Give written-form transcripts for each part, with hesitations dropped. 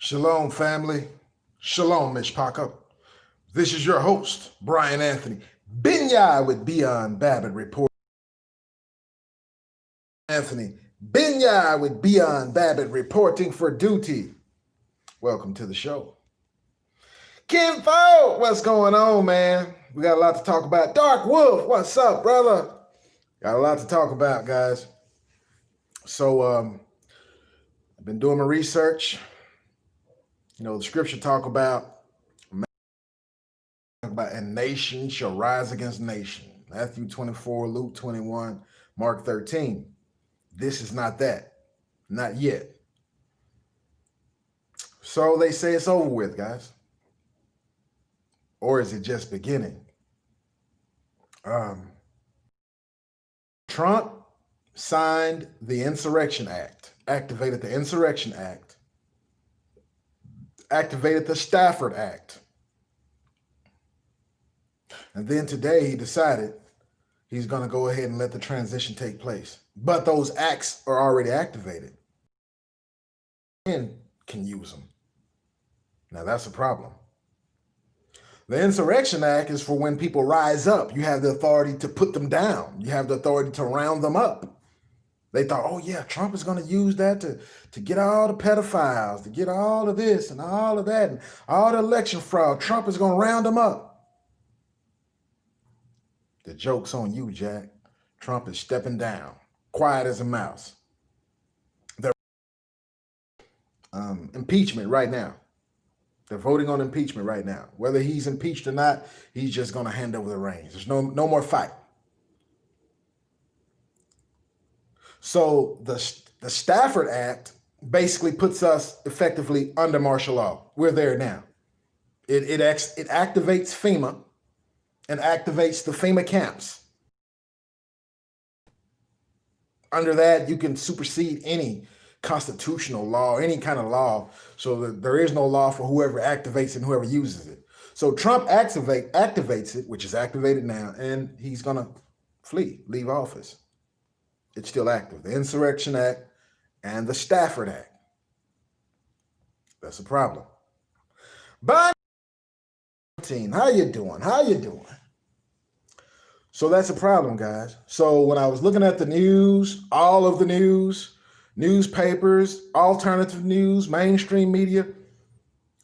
Shalom, family. Shalom, Mishpaka. This is your host, Brian Anthony. Binyai with Beyond Babbitt Report. Anthony. Binyai with Beyond Babbitt reporting for duty. Welcome to the show. Ken Fo, what's going on, man? We got a lot to talk about. Dark Wolf, what's up, brother? Got a lot to talk about, guys. So, I've been doing my research. You know, the scripture talk about and nation shall rise against nation. Matthew 24, Luke 21, Mark 13. This is not that. Not yet. So they say it's over with, guys. Or is it just beginning? Trump signed the Insurrection Act, activated the Insurrection Act, activated the Stafford Act. And then today he decided he's going to go ahead and let the transition take place. But those acts are already activated and can use them. Now that's a problem. The Insurrection Act is for when people rise up. You have the authority to put them down. You have the authority to round them up. They thought, oh yeah, Trump is going to use that to get all the pedophiles, to get all of this and all of that, and all the election fraud. Trump is going to round them up. The joke's on you, Jack. Trump is stepping down, quiet as a mouse. They're impeachment right now. They're voting on impeachment right now. Whether he's impeached or not, he's just going to hand over the reins. There's no more fight. So the Stafford Act basically puts us effectively under martial law. We're there now. It activates FEMA and activates the FEMA camps. Under that, you can supersede any constitutional law, any kind of law, so that there is no law for whoever activates it and whoever uses it. So Trump activates it, which is activated now, and he's going to leave office. It's still active. The Insurrection Act and the Stafford Act. That's a problem. But how you doing? So that's a problem, guys. So when I was looking at the news, all of the news, newspapers, alternative news, mainstream media,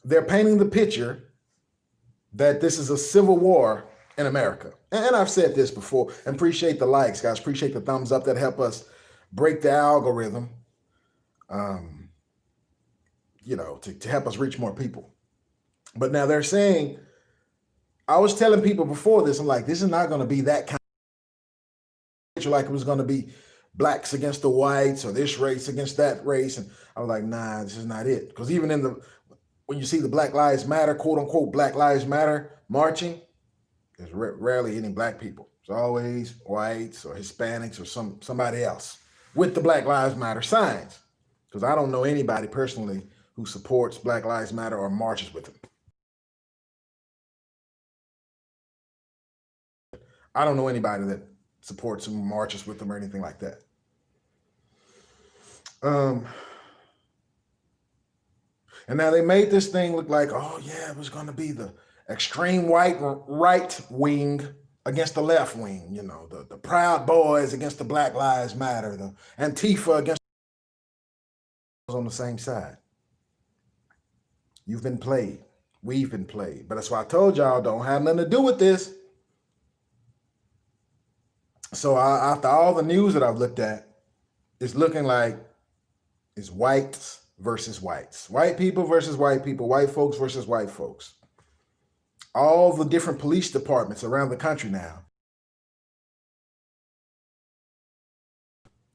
they're painting the picture that this is a civil war in America. And I've said this before, and appreciate the likes, guys. Appreciate the thumbs up that help us break the algorithm, to help us reach more people. But now they're saying, I was telling people before this, I'm like, this is not going to be that kind of like it was going to be blacks against the whites or this race against that race. And I was like, nah, this is not it. Because even when you see the Black Lives Matter, quote unquote, Black Lives Matter marching, there's rarely any black people. It's always whites or Hispanics or somebody else with the Black Lives Matter signs. Because I don't know anybody personally who supports Black Lives Matter or marches with them. I don't know anybody that supports them, marches with them, or anything like that. And now they made this thing look like, oh yeah, it was going to be the extreme right wing against the left wing, the Proud Boys against the Black Lives Matter, the Antifa against on the same side. You've been played. We've been played. But that's why I told y'all, don't have nothing to do with this. So after all the news that I've looked at, it's looking like it's whites versus whites. White people versus white people. White folks versus white folks. All the different police departments around the country now.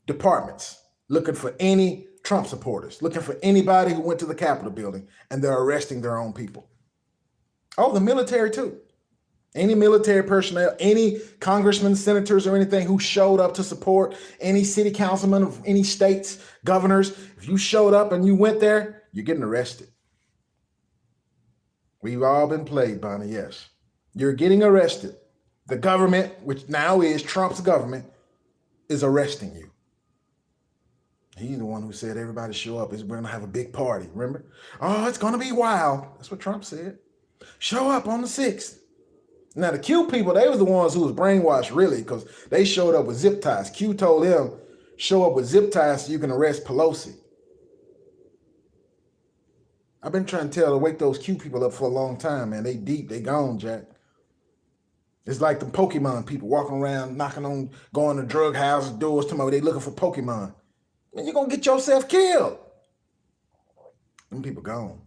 Departments looking for any Trump supporters, looking for anybody who went to the Capitol building, and they're arresting their own people. Oh, the military too. Any military personnel, any congressmen, senators, or anything who showed up to support, any city councilmen of any states, governors, if you showed up and you went there, you're getting arrested. We've all been played, Bonnie, yes. You're getting arrested. The government, which now is Trump's government, is arresting you. He's the one who said everybody show up. We're going to have a big party. Remember? Oh, it's going to be wild. That's what Trump said. Show up on the 6th. Now, the Q people, they were the ones who was brainwashed, really, because they showed up with zip ties. Q told him, show up with zip ties so you can arrest Pelosi. I've been trying to wake those Q people up for a long time, man. They deep, they gone, Jack. It's like the Pokemon people walking around, knocking on, going to drug houses, doors, tomorrow. They looking for Pokemon. Man, you're going to get yourself killed. Them people gone.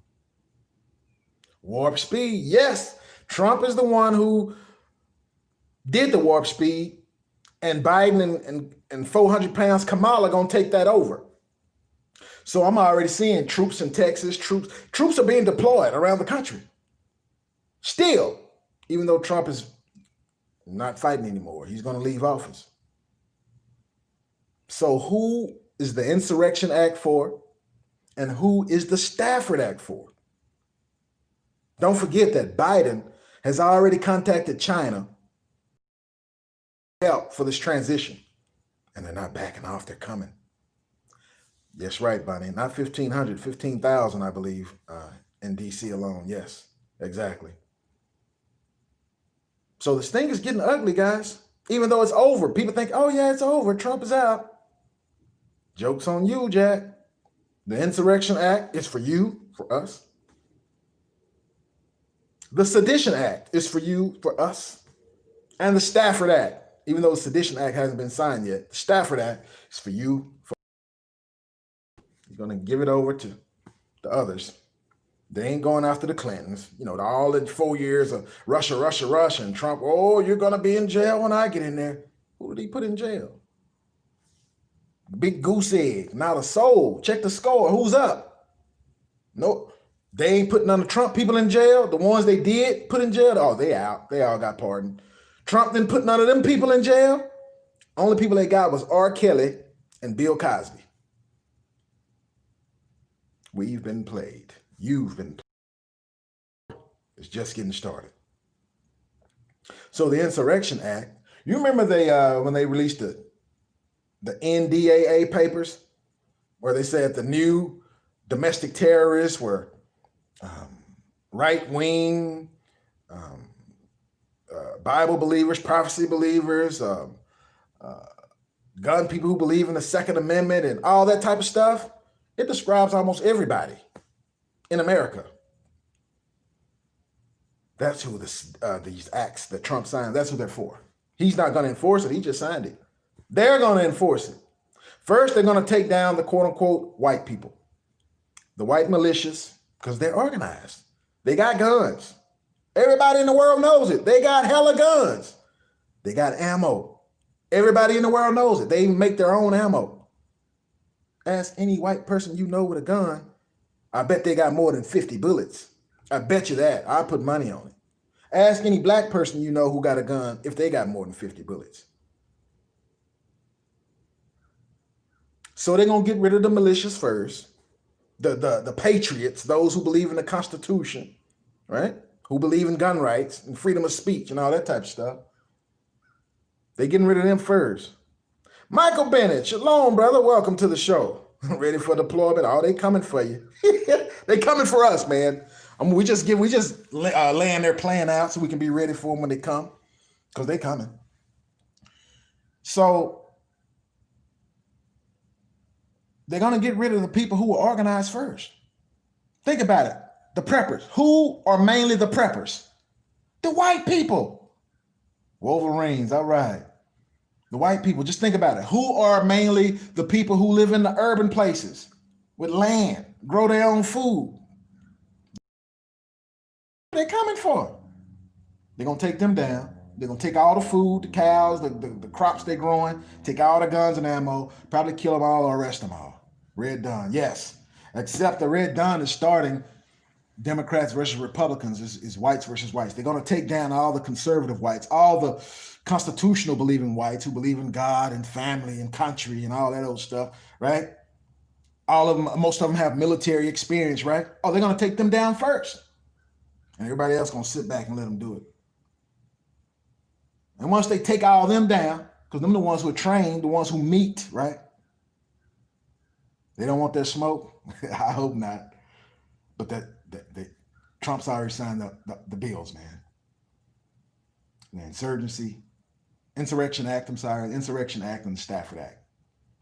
Warp speed, yes. Trump is the one who did the warp speed, and Biden and 400 pounds Kamala gonna take that over. So I'm already seeing troops in Texas, troops are being deployed around the country. Still, even though Trump is not fighting anymore, he's gonna leave office. So who is the Insurrection Act for, and who is the Stafford Act for? Don't forget that Biden has already contacted China help for this transition. And they're not backing off, they're coming. Yes, right, Bonnie. Not 1,500, 15,000, I believe, in DC alone. Yes, exactly. So this thing is getting ugly, guys. Even though it's over, people think, oh yeah, it's over, Trump is out. Joke's on you, Jack. The Insurrection Act is for you, for us. The Sedition Act is for you, for us. And the Stafford Act, even though the Sedition Act hasn't been signed yet, the Stafford Act is for you, for us. He's going to give it over to the others. They ain't going after the Clintons. You know, all the 4 years of Russia, and Trump, oh, you're going to be in jail when I get in there. Who did he put in jail? Big goose egg, not a soul. Check the score. Who's up? Nope. They ain't putting none of Trump people in jail. The ones they did put in jail, oh, they out. They all got pardoned. Trump didn't put none of them people in jail. Only people they got was R. Kelly and Bill Cosby. We've been played. You've been played. It's just getting started. So the Insurrection Act, you remember they when they released the NDAA papers, where they said the new domestic terrorists were right-wing, Bible believers, prophecy believers, gun people who believe in the Second Amendment and all that type of stuff. It describes almost everybody in America. That's who these acts that Trump signed, that's who they're for. He's not going to enforce it. He just signed it. They're going to enforce it. First, they're going to take down the quote-unquote white people, the white militias, because they're organized. They got guns. Everybody in the world knows it. They got hella guns. They got ammo. Everybody in the world knows it. They even make their own ammo. Ask any white person you know with a gun, I bet they got more than 50 bullets. I bet you that. I put money on it. Ask any black person you know who got a gun if they got more than 50 bullets. So they're going to get rid of the militias first. The patriots, those who believe in the Constitution, right? Who believe in gun rights and freedom of speech and all that type of stuff. They getting rid of them first. Michael Bennett, shalom, brother. Welcome to the show. Ready for deployment? Oh, they coming for you. They coming for us, man. We just laying their plan out so we can be ready for them when they come, because they coming. So they're going to get rid of the people who were organized first. Think about it. The preppers. Who are mainly the preppers? The white people. Wolverines, all right. The white people, just think about it. Who are mainly the people who live in the urban places with land, grow their own food? What are they coming for? They're going to take them down. They're going to take all the food, the cows, the crops they're growing, take all the guns and ammo, probably kill them all or arrest them all. Red Dawn, yes. Except the Red Dawn is starting Democrats versus Republicans, is whites versus whites. They're going to take down all the conservative whites, all the constitutional believing whites who believe in God and family and country and all that old stuff, right? All of them, most of them have military experience, right? Oh, they're going to take them down first. And everybody else going to sit back and let them do it. And once they take all them down, because them the ones who are trained, the ones who meet, right? They don't want that smoke. I hope not. But that Trump's already signed the bills, man. The Insurrection Act, I'm sorry, the Insurrection Act and the Stafford Act.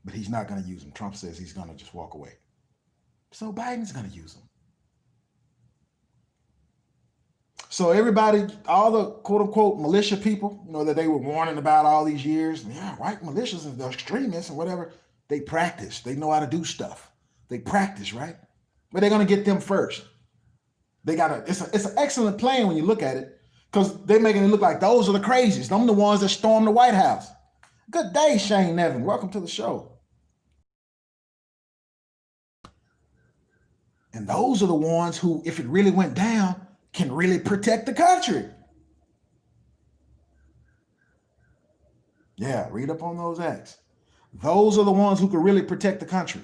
But he's not going to use them. Trump says he's going to just walk away. So Biden's going to use them. So everybody, all the quote unquote militia people, that they were warning about all these years, yeah, white militias and the extremists and whatever, they practice. They know how to do stuff. They practice, right? But they're going to get them first. It's an excellent plan when you look at it, because they're making it look like those are the crazies. Them the ones that stormed the White House. Good day, Shane Nevin. Welcome to the show. And those are the ones who, if it really went down, can really protect the country. Yeah, read up on those acts. Those are the ones who can really protect the country.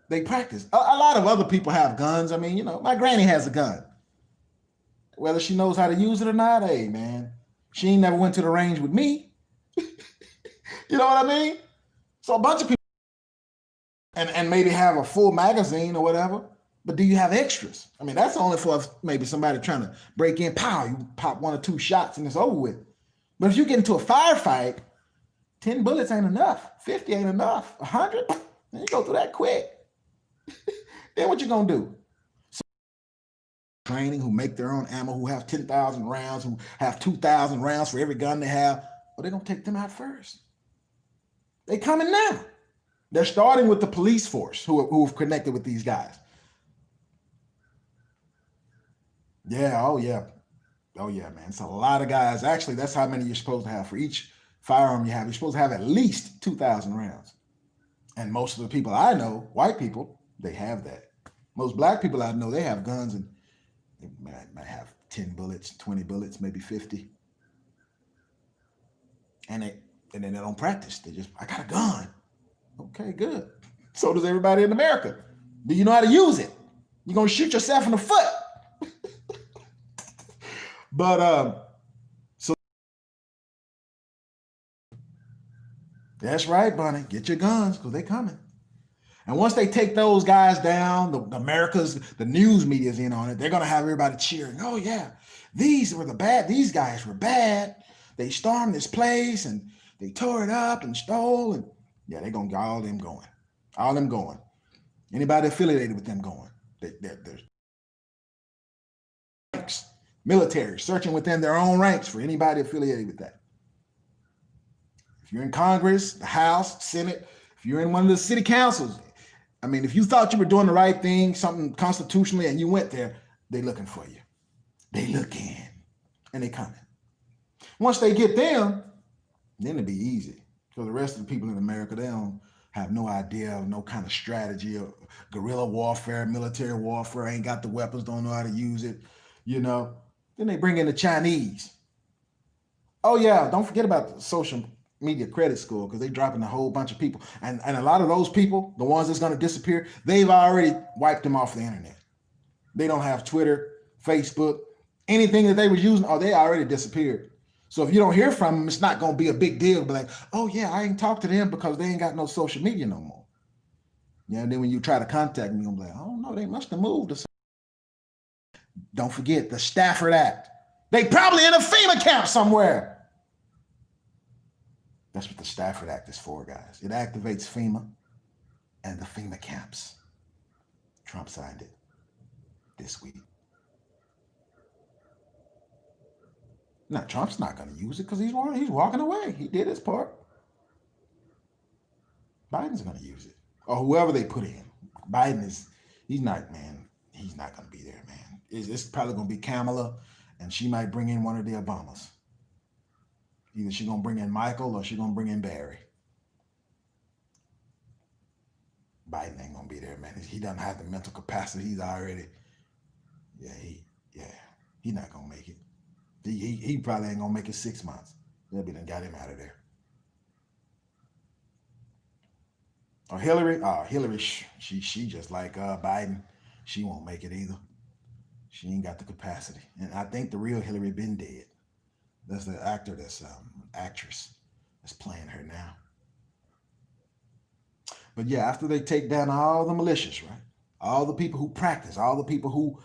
They practice. A lot of other people have guns. I mean, my granny has a gun. Whether she knows how to use it or not, hey, man, she ain't never went to the range with me. You know what I mean? So a bunch of people, and maybe have a full magazine or whatever, but do you have extras? I mean, that's only for maybe somebody trying to break in. Pow, you pop 1 or 2 shots and it's over with. But if you get into a firefight, 10 bullets ain't enough. 50 ain't enough. 100, then you go through that quick. Then what you gonna do? Training, who make their own ammo, who have 10,000 rounds, who have 2,000 rounds for every gun they have, well, they're gonna take them out first. They coming now. They're starting with the police force who've connected with these guys. Yeah, oh yeah, man. It's a lot of guys. Actually, that's how many you're supposed to have for each firearm you have. You're supposed to have at least 2,000 rounds. And most of the people I know, white people, they have that. Most black people I know, they have guns and they might have 10 bullets, 20 bullets, maybe 50. And then they don't practice. They just, I got a gun. Okay, good. So does everybody in America. Do you know how to use it? You're gonna shoot yourself in the foot. But so that's right, Bunny. Get your guns, because they're coming. And once they take those guys down, the news media's in on it. They're gonna have everybody cheering. Oh yeah, these guys were bad. They stormed this place and they tore it up and stole. And yeah, they're gonna get all them going. All them going. Anybody affiliated with them going. There's ranks. Military searching within their own ranks for anybody affiliated with that. If you're in Congress, the House, Senate, if you're in one of the city councils, I mean, if you thought you were doing the right thing, something constitutionally, and you went there, they looking for you. They looking, and they coming. Once they get them, then it'll be easy. So the rest of the people in America, they don't have no idea of no kind of strategy or guerrilla warfare, military warfare, ain't got the weapons, don't know how to use it, Then they bring in the Chinese. Oh yeah, don't forget about the social media credit score, because they're dropping a whole bunch of people. And a lot of those people, the ones that's going to disappear, they've already wiped them off the internet. They don't have Twitter, Facebook, anything that they were using, they already disappeared. So if you don't hear from them, it's not going to be a big deal. Be like, oh yeah, I ain't talked to them because they ain't got no social media no more. Yeah, and then when you try to contact them, you're going to be like, oh no, they must have moved or something. Don't forget the Stafford Act. They probably in a FEMA camp somewhere. That's what the Stafford Act is for, guys. It activates FEMA and the FEMA camps. Trump signed it this week. Now, Trump's not going to use it because he's walking away. He did his part. Biden's going to use it. Or whoever they put in. He's not going to be there, man. It's probably going to be Kamala, and she might bring in one of the Obamas. Either she's going to bring in Michael or she's going to bring in Barry. Biden ain't going to be there, man. He doesn't have the mental capacity. He's already, he's not going to make it. He probably ain't going to make it 6 months. They'll be done got him out of there. Or Hillary? Hillary, she just like Biden. She won't make it either. She ain't got the capacity. And I think the real Hillary been dead. That's the actress that's playing her now. But yeah, after they take down all the militias, right? All the people who practiced, all the people who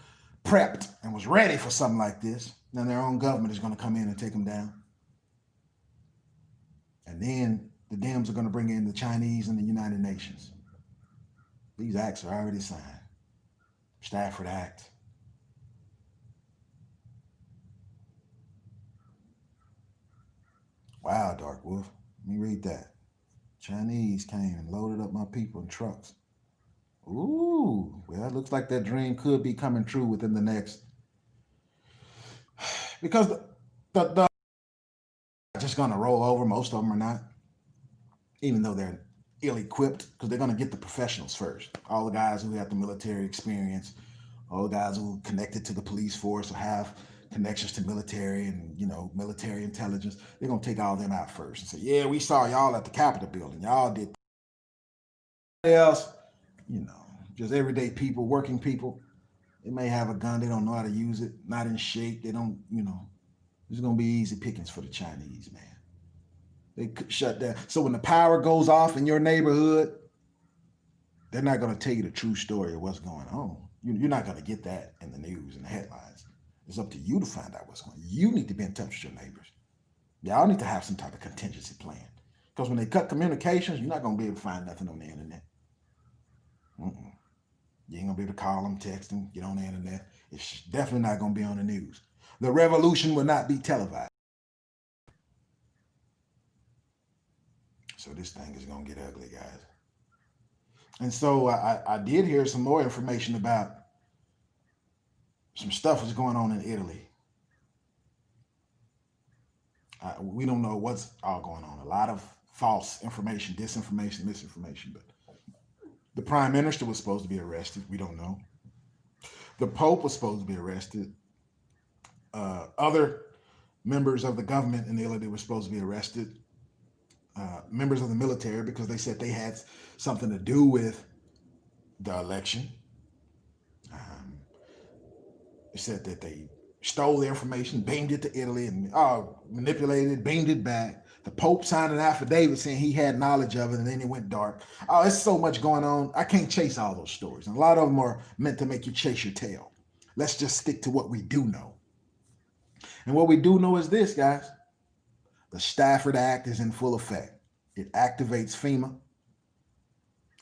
prepped and was ready for something like this, then their own government is going to come in and take them down. And then the Dems are going to bring in the Chinese and the United Nations. These acts are already signed. Stafford Act. Wow, Dark Wolf. Let me read that. Chinese came and loaded up my people in trucks. Ooh, well, it looks like that dream could be coming true within the next. Because the just going to roll over. Most of them are not, even though they're ill-equipped, because they're going to get the professionals first. All the guys who have the military experience, all the guys who are connected to the police force or have connections to military and, military intelligence. They're going to take all them out first and say, yeah, we saw y'all at the Capitol building. Y'all did. Else, just everyday people, working people. They may have a gun. They don't know how to use it. Not in shape. They don't, it's going to be easy pickings for the Chinese, man. They could shut down. So when the power goes off in your neighborhood, they're not going to tell you the true story of what's going on. You're not going to get that in the news and the headlines. It's up to you to find out what's going on. You need to be in touch with your neighbors. Y'all need to have some type of contingency plan. Because when they cut communications, you're not going to be able to find nothing on the internet. You ain't going to be able to call them, text them, get on the internet. It's definitely not going to be on the news. The revolution will not be televised. So this thing is going to get ugly, guys. And so I did hear some more information about some stuff that's going on in Italy. We don't know what's all going on. A lot of false information, disinformation, misinformation. But the prime minister was supposed to be arrested. We don't know. The Pope was supposed to be arrested. Other members of the government in Italy were supposed to be arrested. Members of the military, because they said they had something to do with the election. They said that they stole the information, beamed it to Italy, and manipulated it, beamed it back. The Pope signed an affidavit saying he had knowledge of it, and then it went dark. Oh, there's so much going on. I can't chase all those stories. And a lot of them are meant to make you chase your tail. Let's just stick to what we do know. And what we do know is this, guys. The Stafford Act is in full effect. It activates FEMA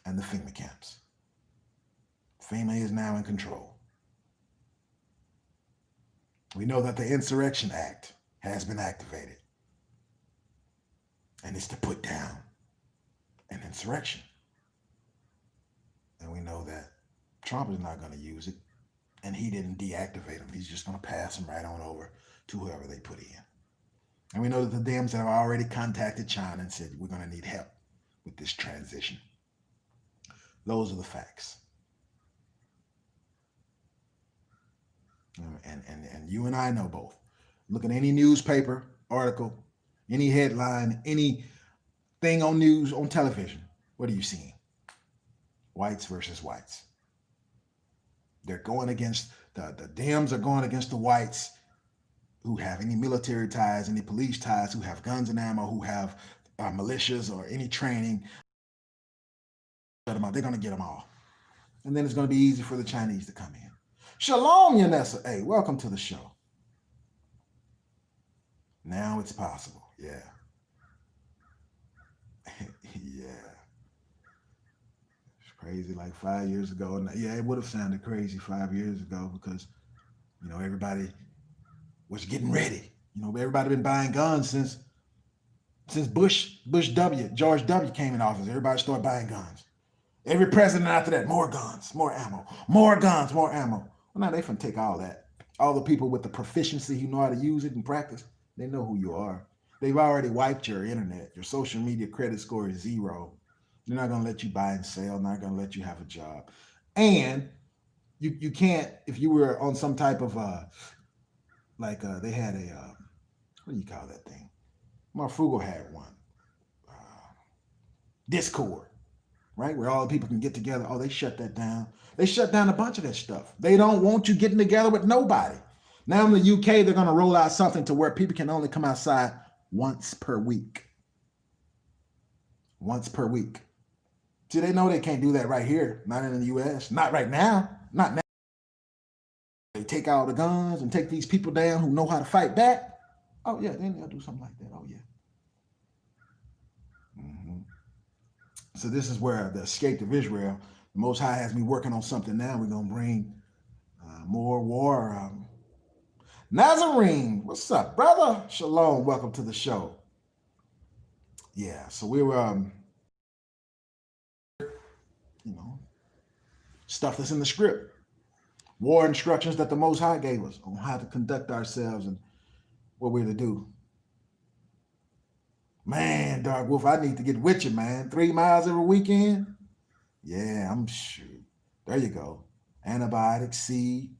and the FEMA camps. FEMA is now in control. We know that the Insurrection Act has been activated. And it's to put down an insurrection. And we know that Trump is not going to use it. And he didn't deactivate them. He's just going to pass them right on over to whoever they put in. And we know that the Dems have already contacted China and said, we're going to need help with this transition. Those are the facts. And you and I know both. Look at any newspaper article, any headline, anything on news, on television. What are you seeing? Whites versus whites. They're going against, the Dems are going against the whites who have any military ties, any police ties, who have guns and ammo, who have militias or any training. They're going to get them all. And then it's going to be easy for the Chinese to come in. Shalom, Yanessa. Hey, welcome to the show. Now it's possible. Yeah. Yeah. It's crazy like 5 years ago. Yeah, it would have sounded crazy 5 years ago because, everybody was getting ready. Everybody been buying guns since George W. came in office. Everybody started buying guns. Every president after that, more guns, more ammo, more guns, more ammo. Well, now they finna take all that. All the people with the proficiency who know how to use it and practice, they know who you are. They've already wiped your internet. Your social media credit score is 0. They're not gonna let you buy and sell, not gonna let you have a job. And you can't, if you were on some type of, they had a, what do you call that thing? Mark Frugal had one. Discord, right? Where all the people can get together. Oh, they shut that down. They shut down a bunch of that stuff. They don't want you getting together with nobody. Now in the UK, they're going to roll out something to where people can only come outside once per week. Once per week. See, they know they can't do that right here, not in the U.S., not right now, not now. They take all the guns and take these people down who know how to fight back. Oh yeah, then they'll do something like that. Oh yeah. Mm-hmm. So this is where the escape of Israel. The Most High has me working on something now. We're gonna bring more war. Nazarene, what's up, brother? Shalom, welcome to the show. Yeah, so we were, stuff that's in the script. War instructions that the Most High gave us on how to conduct ourselves and what we're to do. Man, Dark Wolf, I need to get with you, man. 3 miles every weekend? Yeah, I'm sure. There you go. Antibiotics, seed,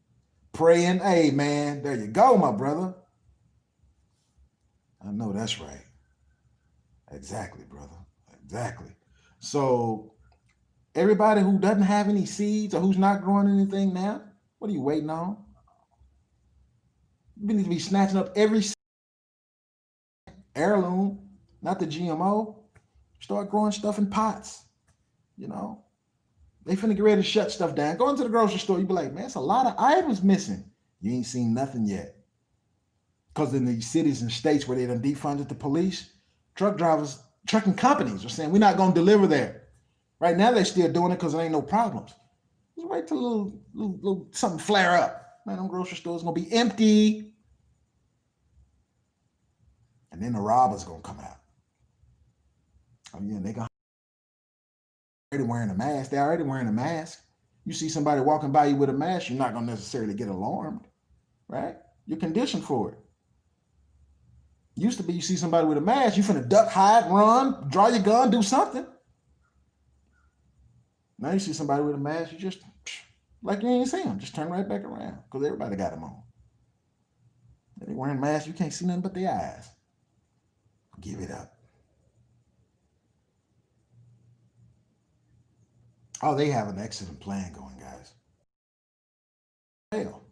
praying. Hey, man, there you go, my brother. I know that's right. Exactly, brother. Exactly. So everybody who doesn't have any seeds or who's not growing anything now, what are you waiting on? You need to be snatching up every heirloom, not the GMO. Start growing stuff in pots. They finna get ready to shut stuff down. Go into the grocery store, you be like, man, it's a lot of items missing. You ain't seen nothing yet. Because in these cities and states where they done defunded the police, trucking companies are saying, we're not gonna deliver there. Right now, they're still doing it because there ain't no problems. Just wait till a little something flare up. Man, them grocery stores gonna be empty. And then the robbers gonna come out. Oh yeah, they gonna already wearing a mask. They're already wearing a mask. You see somebody walking by you with a mask, you're not gonna necessarily get alarmed, right? You're conditioned for it. Used to be you see somebody with a mask, you finna duck, hide, run, draw your gun, do something. Now you see somebody with a mask, you just, like you ain't see them, just turn right back around because everybody got them on. They wearing masks, you can't see nothing but their eyes. Give it up. Oh, they have an excellent plan going, guys. Fail.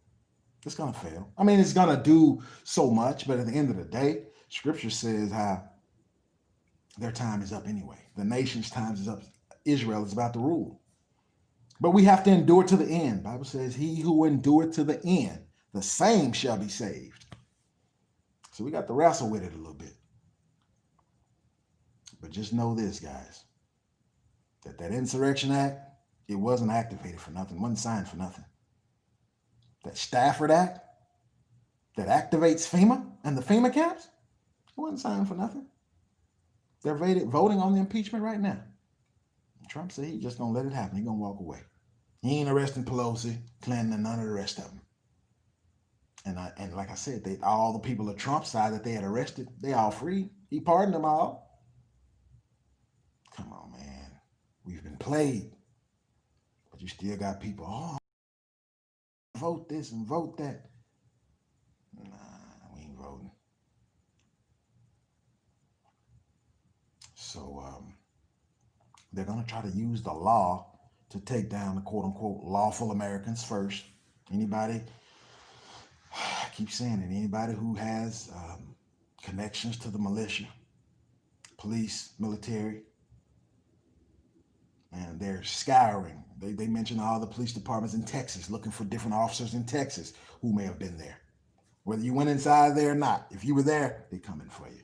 It's gonna fail. I mean, it's gonna do so much, but at the end of the day, Scripture says how their time is up anyway. The nation's time is up. Israel is about to rule. But we have to endure to the end. The Bible says, he who endured to the end, the same shall be saved. So we got to wrestle with it a little bit. But just know this, guys, that Insurrection Act, it wasn't activated for nothing, wasn't signed for nothing. That Stafford Act that activates FEMA and the FEMA camps, it wasn't signed for nothing. They're voting on the impeachment right now. Trump said he's just going to let it happen. He's going to walk away. He ain't arresting Pelosi, Clinton, and none of the rest of them. And like I said, all the people of Trump's side that they had arrested, they all free. He pardoned them all. Come on, man. We've been played. But you still got people, vote this and vote that. Nah, we ain't voting. So they're going to try to use the law to take down the quote-unquote lawful Americans first. Anybody, I keep saying it, anybody who has connections to the militia, police, military, and they're scouring. They mention all the police departments in Texas, looking for different officers in Texas who may have been there. Whether you went inside there or not, if you were there, they coming for you.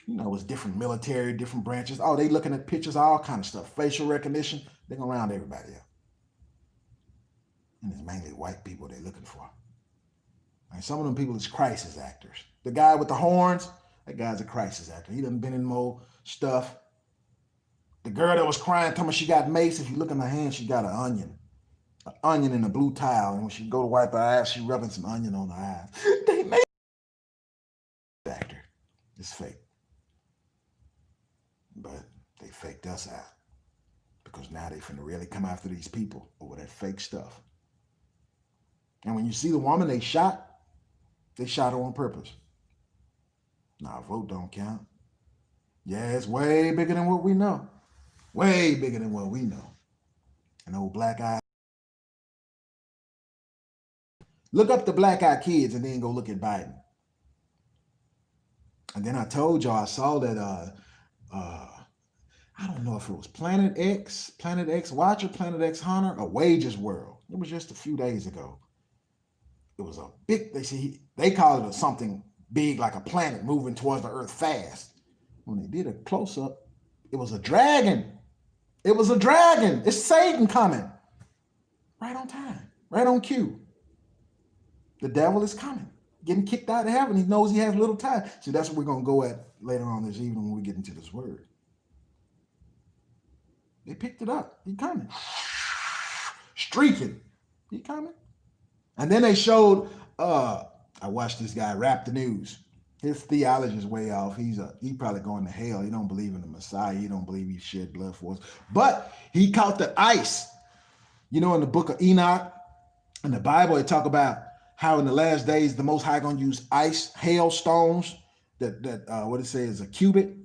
It's different military, different branches. Oh, they looking at pictures, all kind of stuff. Facial recognition, they're going to round everybody up. And it's mainly white people they're looking for. And some of them people is crisis actors. The guy with the horns, that guy's a crisis actor. He done been in more stuff. The girl that was crying, telling me she got mace. If you look in her hand, she got an onion in a blue towel. And when she go to wipe her eyes, she rubbing some onion on her eyes. They made actor. It's fake. But they faked us out. Because now they finna really come after these people over that fake stuff. And when you see the woman they shot her on purpose. Nah, vote don't count. Yeah, it's way bigger than what we know. Way bigger than what we know. An old black eye. Look up the black eye kids and then go look at Biden. And then I told y'all I saw that I don't know if it was Planet X Watcher, Planet X Hunter, or Wages World. It was just a few days ago. It was a big, they call it something big like a planet moving towards the earth fast. When they did a close up, it was a dragon. It was a dragon. It's Satan coming. Right on time, right on cue. The devil is coming, getting kicked out of heaven. He knows he has little time. See, that's what we're going to go at later on this evening when we get into this word. They picked it up. He coming. Streaking. He coming. And then they showed, I watched this guy rap the news. His theology is way off. He probably going to hell. He don't believe in the Messiah. He don't believe he shed blood for us. But he caught the ice. You know, in the book of Enoch, in the Bible, they talk about how in the last days, the Most High going to use ice, hailstones, that what it says, a cubit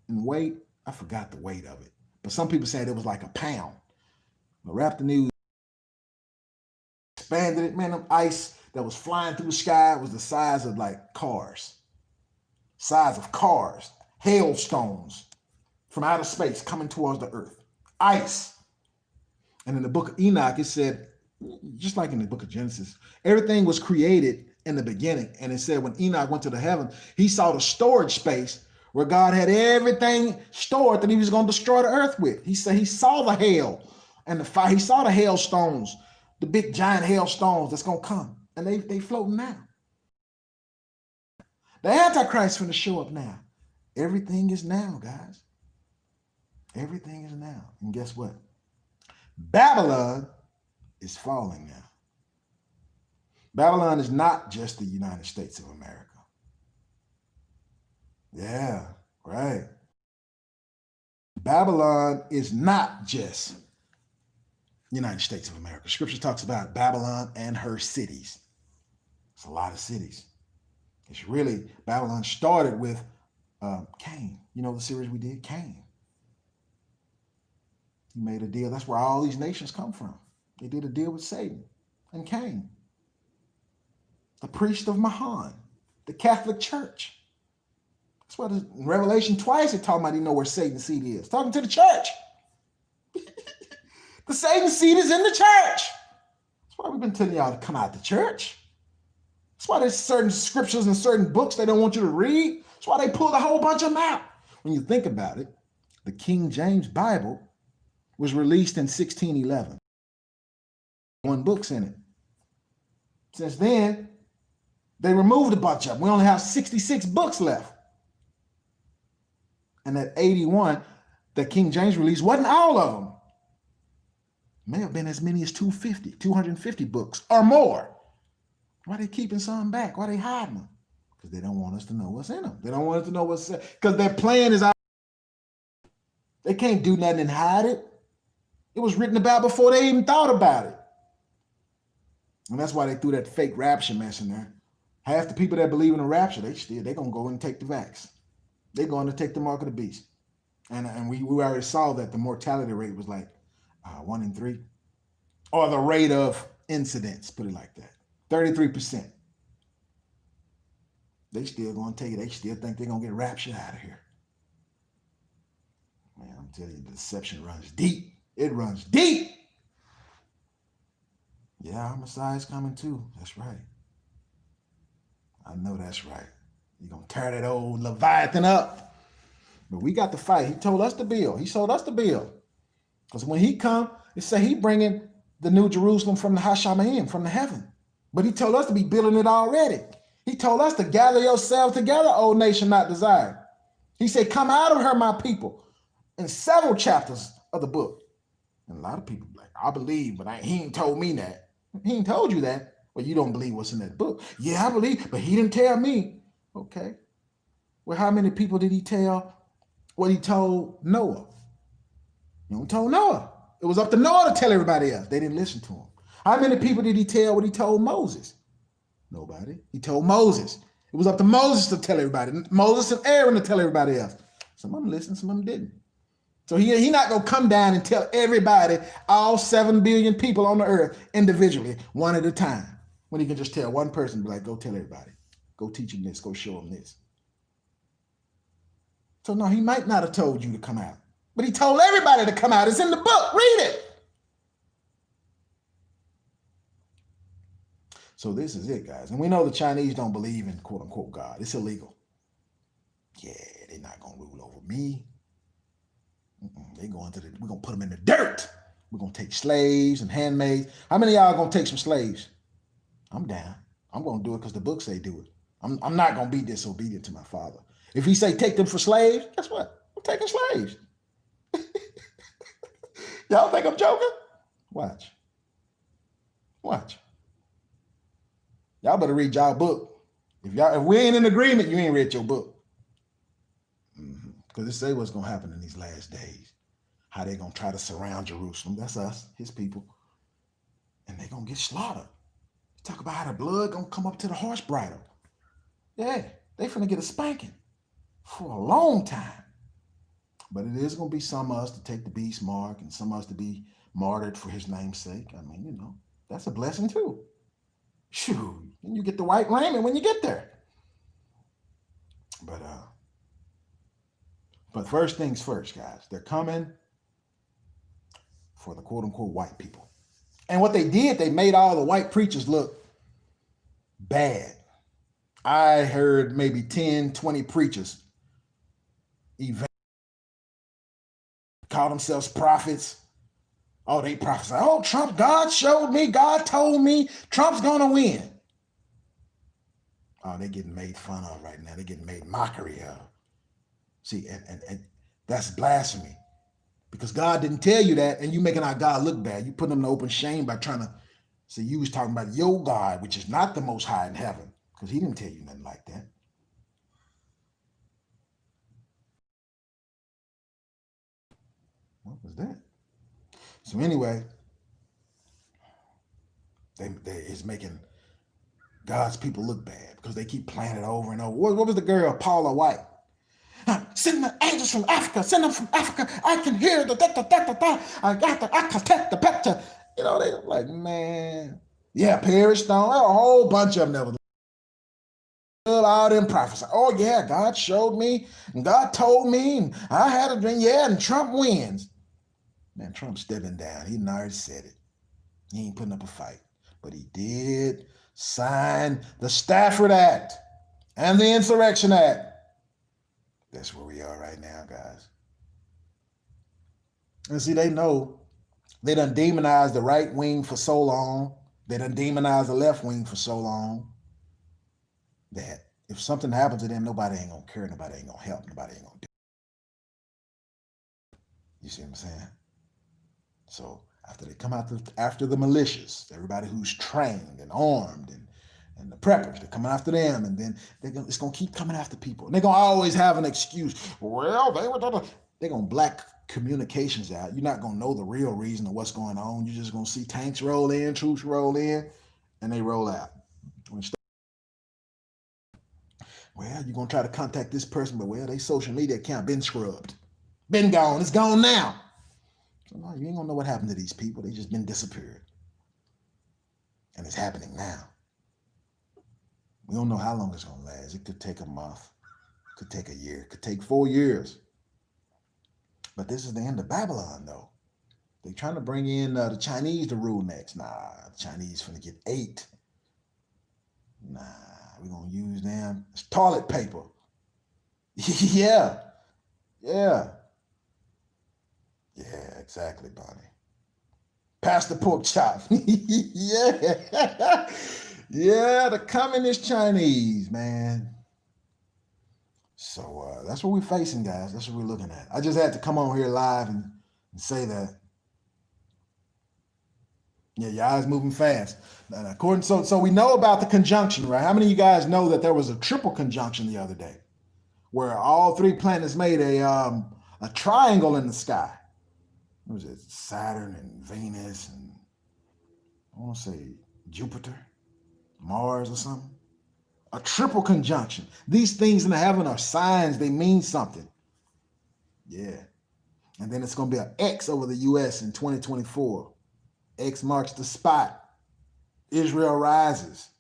in weight. I forgot the weight of it. But some people said it was like a pound. But Rap the News expanded it. Man, them ice that was flying through the sky was the size of like cars. Size of cars. Hailstones from outer space coming towards the earth. Ice. And in the book of Enoch, it said, just like in the book of Genesis, everything was created in the beginning. And it said when Enoch went to the heaven, he saw the storage space where God had everything stored that he was going to destroy the earth with. He said he saw the hail and the fire. He saw the hailstones, the big giant hailstones that's going to come. And they floating now. The Antichrist finna show up now. Everything is now, guys. Everything is now. And guess what? Babylon is falling now. Babylon is not just the United States of America. Yeah, right. Babylon is not just United States of America. Scripture talks about Babylon and her cities. It's a lot of cities. It's really, Babylon started with Cain. You know the series we did? Cain. He made a deal. That's where all these nations come from. They did a deal with Satan and Cain. The priest of Mahan, the Catholic Church. That's what in Revelation twice it talking about you know where Satan's seat is. Talking to the church. The Satan's seat is in the church. That's why we've been telling y'all to come out the church. That's why there's certain scriptures and certain books they don't want you to read. That's why they pulled a whole bunch of them out. When you think about it, the King James Bible was released in 1611. 1 book's in it. Since then, they removed a bunch of them. We only have 66 books left. And that 81 that King James released wasn't all of them. May have been as many as 250 books or more. Why are they keeping some back? Why are they hiding them? Because they don't want us to know what's in them. They don't want us to know what's in. Because their plan is out. They can't do nothing and hide it. It was written about before they even thought about it. And that's why they threw that fake rapture mess in there. Half the people that believe in the rapture, they're going to go and take the vax. They're going to take the mark of the beast. And we already saw that the mortality rate was like 1 in 3. Or the rate of incidents, put it like that. 33%. They still going to take it. They still think they're going to get raptured out of here. Man, I'm telling you, the deception runs deep. It runs deep. Yeah, our Messiah's coming too. That's right. I know that's right. You're going to tear that old Leviathan up. But we got to fight. He told us to build. He showed us to build. Because when he come, it say he bringing the new Jerusalem from the Hashamayim, from the heaven. But he told us to be building it already. He told us to gather yourselves together, O nation not desired. He said, come out of her, my people. In several chapters of the book. And a lot of people like, I believe, but he ain't told me that. He ain't told you that. Well, you don't believe what's in that book. Yeah, I believe, but he didn't tell me. Okay. Well, how many people did he tell what he told Noah? He only told Noah. It was up to Noah to tell everybody else. They didn't listen to him. How many people did he tell what he told Moses? Nobody. He told Moses. It was up to Moses to tell everybody. Moses and Aaron to tell everybody else. Some of them listened, some of them didn't. So he not going to come down and tell everybody, all 7 billion people on the earth individually, one at a time. When he can just tell one person, be like, go tell everybody. Go teach them this. Go show them this. So no, he might not have told you to come out. But he told everybody to come out. It's in the book. Read it. So this is it, guys. And we know the Chinese don't believe in quote unquote God. It's illegal. Yeah, they're not going to rule over me. We're going to put them in the dirt. We're going to take slaves and handmaids. How many of y'all going to take some slaves? I'm down. I'm going to do it because the book say do it. I'm not going to be disobedient to my father. If he say take them for slaves, guess what? I'm taking slaves. Y'all think I'm joking? Watch. Y'all better read y'all book. If we ain't in agreement, you ain't read your book. Because it say what's going to happen in these last days. How they going to try to surround Jerusalem. That's us, his people. And they going to get slaughtered. Talk about how the blood going to come up to the horse bridle. Yeah, they finna get a spanking for a long time. But it is going to be some of us to take the beast mark and some of us to be martyred for his name's sake. I mean, that's a blessing too. Shoo, and you get the white raiment when you get there. But first things first, guys. They're coming for the quote-unquote white people. And what they did, they made all the white preachers look bad. I heard maybe 10, 20 preachers call themselves prophets. Oh, they prophesy. Oh, Trump, God showed me, God told me Trump's going to win. Oh, they're getting made fun of right now. They're getting made mockery of. See, and that's blasphemy. Because God didn't tell you that, and you making our God look bad. You put him in open shame by trying to say you was talking about your God, which is not the most high in heaven. Because he didn't tell you nothing like that. What was that? So anyway, it's making God's people look bad because they keep playing it over and over. What was the girl, Paula White? Send the angels from Africa. Send them from Africa. I can hear the da-da-da-da-da. I can take the picture. They like, man. Yeah, Perry Stone. A whole bunch of them that was out and prophesy. Oh, yeah, God showed me. And God told me. And I had a dream. Yeah, and Trump wins. Man, Trump's stepping down. He already said it. He ain't putting up a fight. But he did sign the Stafford Act and the Insurrection Act. That's where we are right now, guys. And see, they know they done demonized the right wing for so long. They done demonized the left wing for so long that if something happens to them, nobody ain't gonna care, nobody ain't gonna help, nobody ain't gonna do it. You see what I'm saying? So after they come out after the militias, everybody who's trained and armed and the preppers, they're coming after them, and then it's going to keep coming after people. And they're going to always have an excuse. Well, they're going to black communications out. You're not going to know the real reason of what's going on. You're just going to see tanks roll in, troops roll in, and they roll out. Well, you're going to try to contact this person, but their social media account been scrubbed. Been gone. It's gone now. So no, you ain't going to know what happened to these people. They just been disappeared. And it's happening now. We don't know how long it's going to last. It could take a month, could take a year, could take 4 years. But this is the end of Babylon, though. They're trying to bring in the Chinese to rule next. Nah, the Chinese finna get 8. Nah, we're going to use them. It's toilet paper. Yeah, exactly, Bonnie. Pass the pork chop. Yeah, the communist Chinese, man. So that's what we're facing, guys. That's what we're looking at. I just had to come on here live and say that. Yeah, your eyes moving fast. So we know about the conjunction, right? How many of you guys know that there was a triple conjunction the other day, where all 3 planets made a triangle in the sky? What was it? Saturn and Venus and I want to say Jupiter, Mars or something. A triple conjunction. These things in the heaven are signs. They mean something. Yeah. And then it's going to be an X over the U.S. in 2024. X marks the spot. Israel rises.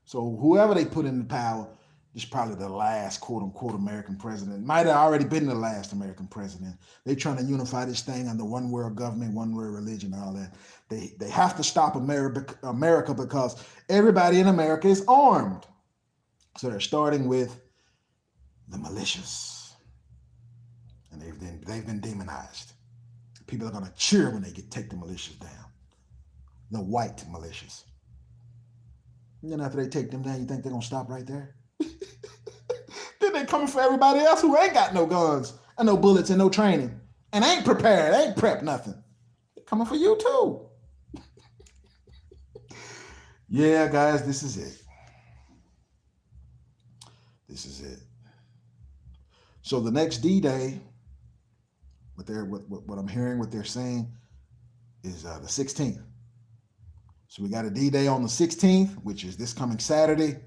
So whoever they put in the power, This is probably the last quote unquote American president. Might have already been the last American president. They're trying to unify this thing under one world government, one world religion, all that. They have to stop America because everybody in America is armed. So they're starting with the militias. And they've been demonized. People are gonna cheer when they take the militias down. The white militias. And then after they take them down, you think they're gonna stop right there? Then they coming for everybody else who ain't got no guns and no bullets and no training and ain't prepared, ain't prepped nothing. They're coming for you too. Yeah, guys, this is it. This is it. So the next D-Day, what I'm hearing, what they're saying is the 16th. So we got a D-Day on the 16th, which is this coming Saturday,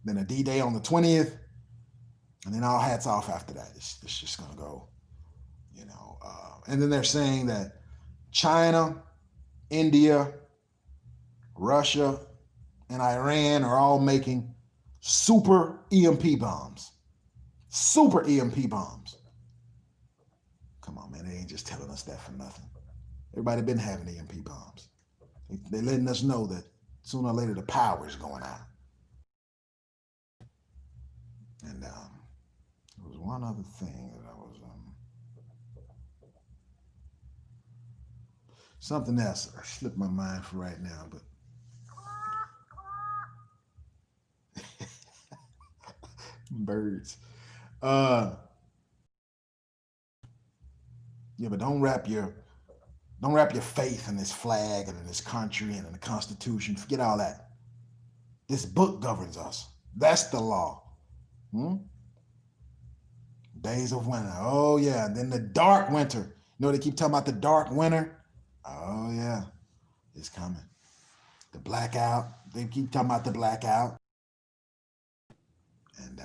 then a D-Day on the 20th, and then all hats off after that. It's just gonna go, and then they're saying that China, India, Russia, and Iran are all making super EMP bombs. Super EMP bombs. Come on, man, they ain't just telling us that for nothing. Everybody been having EMP bombs. They're letting us know that sooner or later the power is going out. And there was one other thing that I was something else slipped my mind for right now, but birds. Yeah, but don't wrap your faith in this flag and in this country and in the Constitution. Forget all that. This book governs us. That's the law. Days of winter. Oh yeah. And then the dark winter. You know they keep talking about the dark winter? Oh yeah. It's coming. The blackout. They keep talking about the blackout. And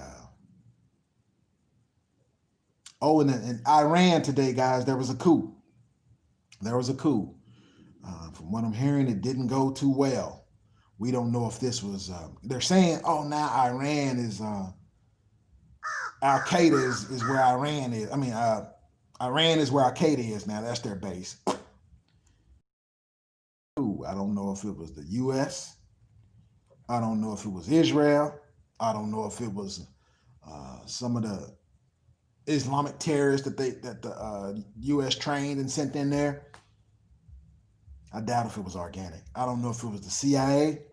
and in Iran today, guys, there was a coup. There was a coup. From what I'm hearing, it didn't go too well. We don't know if this was. They're saying, oh, now Iran is. Al Qaeda is where Iran is. I mean, Iran is where Al Qaeda is now. That's their base. I don't know if it was the U.S. I don't know if it was Israel. I don't know if it was some of the Islamic terrorists that the U.S. trained and sent in there. I doubt if it was organic. I don't know if it was the CIA,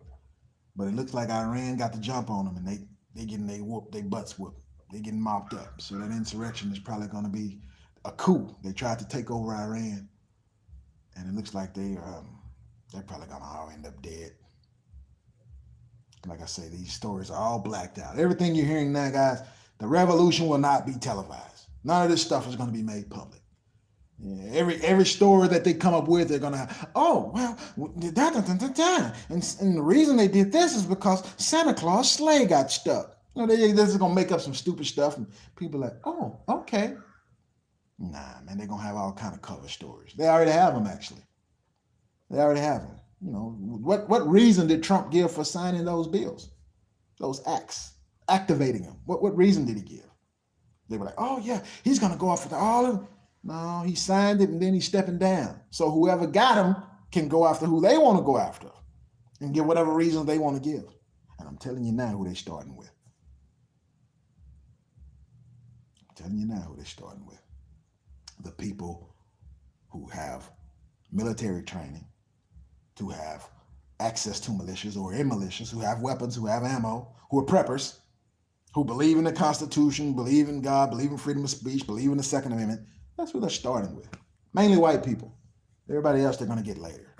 but it looks like Iran got the jump on them, and they getting they butts whooped. They getting mopped up. So that insurrection is probably going to be a coup. They tried to take over Iran, and it looks like they're probably going to all end up dead. Like I say, these stories are all blacked out. Everything you're hearing now, guys, the revolution will not be televised. None of this stuff is going to be made public. Yeah, every story that they come up with, they're gonna have, and the reason they did this is because Santa Claus sleigh got stuck. They're just gonna make up some stupid stuff, and people are like, oh, okay. Nah, man, they're gonna have all kind of cover stories. They already have them, actually. They already have them. What reason did Trump give for signing those bills, those acts, activating them? What reason did he give? They were like, oh yeah, he's gonna go after all of them. No, he signed it and then he's stepping down. So whoever got him can go after who they want to go after and give whatever reason they want to give. And I'm telling you now who they're starting with. I'm telling you now who they're starting with. The people who have military training, who have access to militias or in militias, who have weapons, who have ammo, who are preppers, who believe in the Constitution, believe in God, believe in freedom of speech, believe in the Second Amendment. That's what they're starting with. Mainly white people. Everybody else they're going to get later.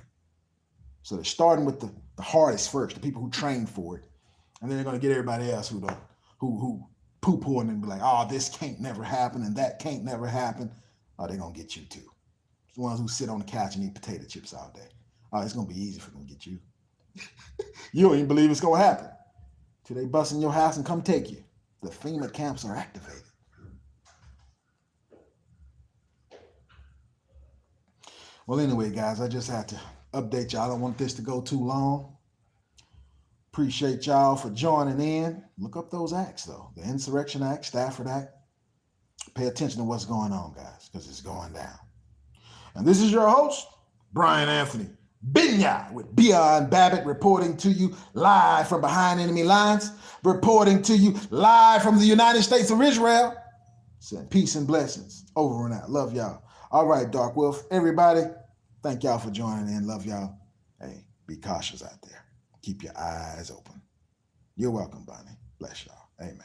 So they're starting with the hardest first, the people who trained for it. And then they're going to get everybody else who poo-pooing and be like, oh, this can't never happen and that can't never happen. Oh, they're going to get you too. It's the ones who sit on the couch and eat potato chips all day. Oh, it's going to be easy for them to get you. You don't even believe it's going to happen. Till they bust in your house and come take you. The FEMA camps are activated. Well, anyway, guys, I just had to update y'all. I don't want this to go too long. Appreciate y'all for joining in. Look up those acts, though. The Insurrection Act, Stafford Act. Pay attention to what's going on, guys, because it's going down. And this is your host, Brian Anthony Binya, with Beyond Babbitt, reporting to you live from behind enemy lines, reporting to you live from the United States of Israel. Send peace and blessings. Over and out. Love y'all. All right, Dark Wolf. Everybody, thank y'all for joining in. Love y'all. Hey, be cautious out there. Keep your eyes open. You're welcome, Bonnie. Bless y'all. Amen.